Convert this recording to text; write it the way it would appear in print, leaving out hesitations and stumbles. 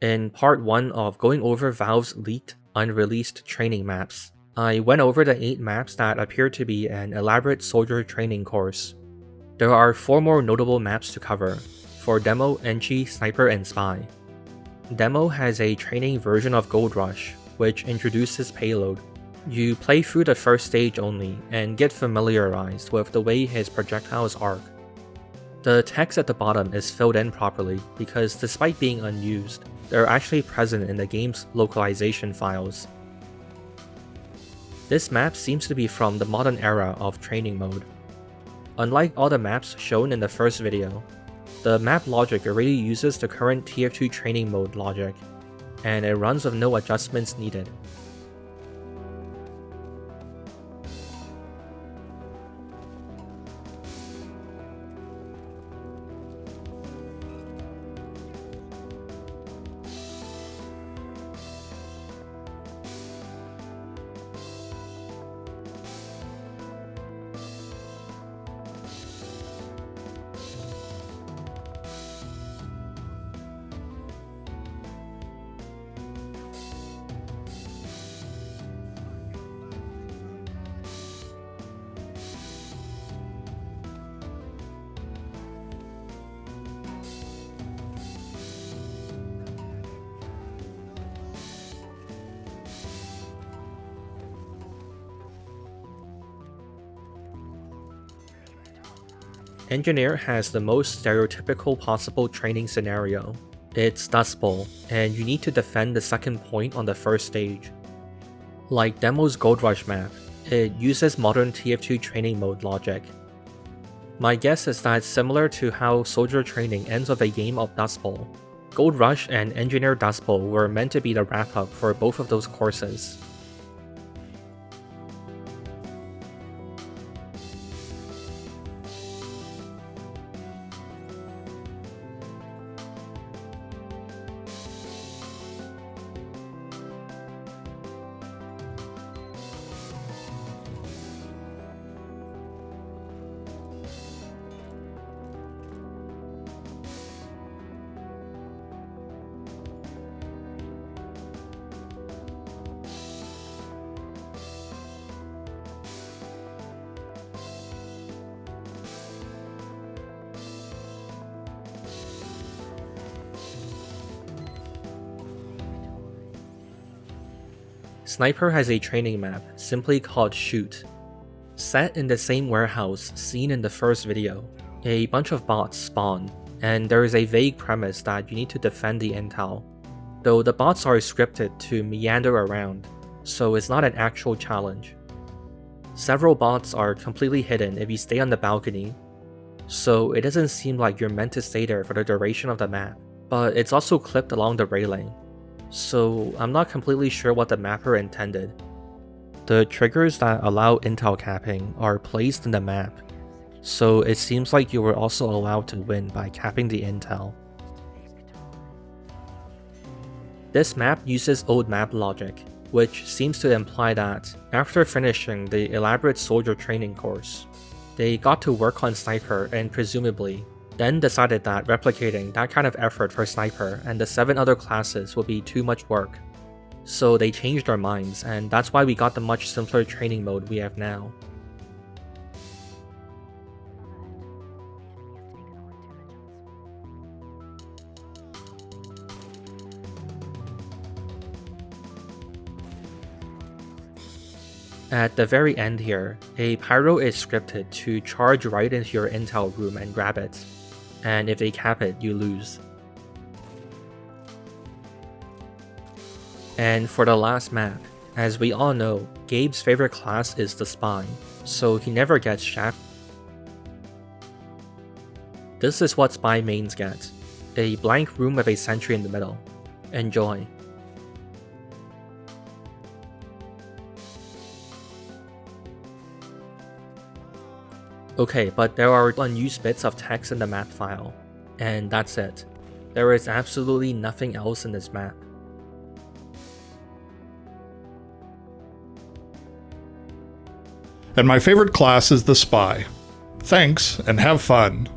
In part 1 of going over Valve's leaked, unreleased training maps, I went over the 8 maps that appear to be an elaborate soldier training course. There are 4 more notable maps to cover, for Demo, Enchi, Sniper, and Spy. Demo has a training version of Gold Rush, which introduces payload. You play through the first stage only, and get familiarized with the way his projectiles arc. The text at the bottom is filled in properly because despite being unused, they're actually present in the game's localization files. This map seems to be from the modern era of training mode. Unlike all the maps shown in the first video, the map logic already uses the current Tier 2 training mode logic, and it runs with no adjustments needed. Engineer has the most stereotypical possible training scenario. It's Dust Bowl, and you need to defend the second point on the first stage. Like Demo's Gold Rush map, it uses modern TF2 training mode logic. My guess is that similar to how soldier training ends with a game of Dust Bowl, Gold Rush and Engineer Dust Bowl were meant to be the wrap-up for both of those courses. Sniper has a training map, simply called Shoot. Set in the same warehouse seen in the first video, a bunch of bots spawn, and there is a vague premise that you need to defend the intel. Though the bots are scripted to meander around, so it's not an actual challenge. Several bots are completely hidden if you stay on the balcony, so it doesn't seem like you're meant to stay there for the duration of the map, but it's also clipped along the railing. So I'm not completely sure what the mapper intended. The triggers that allow intel capping are placed in the map, so it seems like you were also allowed to win by capping the intel. This map uses old map logic, which seems to imply that, after finishing the elaborate soldier training course, they got to work on Sniper and presumably then decided that replicating that kind of effort for Sniper and the 7 other classes would be too much work. So they changed their minds, and that's why we got the much simpler training mode we have now. At the very end here, a pyro is scripted to charge right into your intel room and grab it, and if they cap it, you lose. And for the last map, as we all know, Gabe's favorite class is the Spy, so he never gets shafted. This is what Spy mains get, a blank room with a sentry in the middle. Enjoy. Okay, but there are unused bits of text in the map file, and that's it. There is absolutely nothing else in this map. And my favorite class is the Spy. Thanks, and have fun.